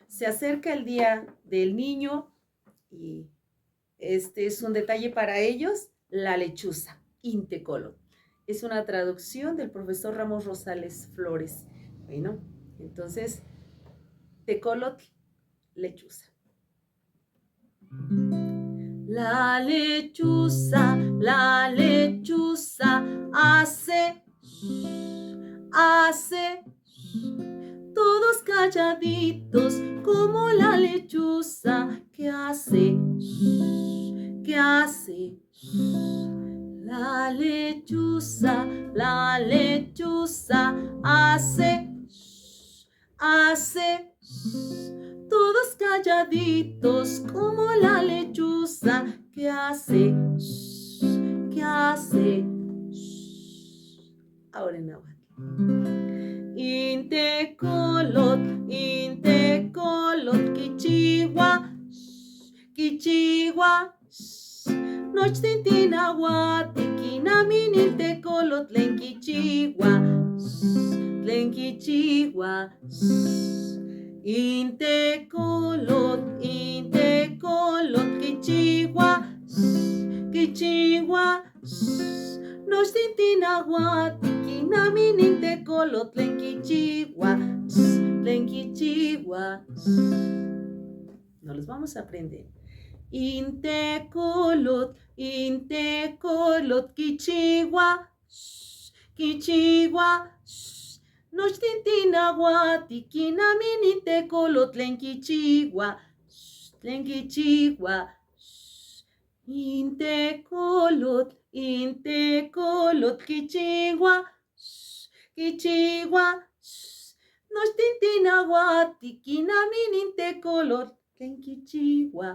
Se acerca el Día del Niño y este es un detalle para ellos, la lechuza, Intecolo. Es una traducción del profesor Ramos Rosales Flores. Bueno, entonces, tecolotl, lechuza. La lechuza hace, todos calladitos como la lechuza que hace, que hace. La lechuza hace, todos calladitos como la lechuza que hace, que hace. Ahora en náhuatl. Intecolot, quichigua, nochtin tinahuati, kinamin intecolot, tlen quichigua, Intecolot, quichigua, nochtin tinahuati, kinamin intecolot, tlen quichigua. No los vamos a aprender. Intecolot, quichigua, nochtin tinahuati, kinamin intecolot, tlen quichigua. Intecolot, quichigua, nochtin tinahuati, kinamin intecolot, tlen quichigua.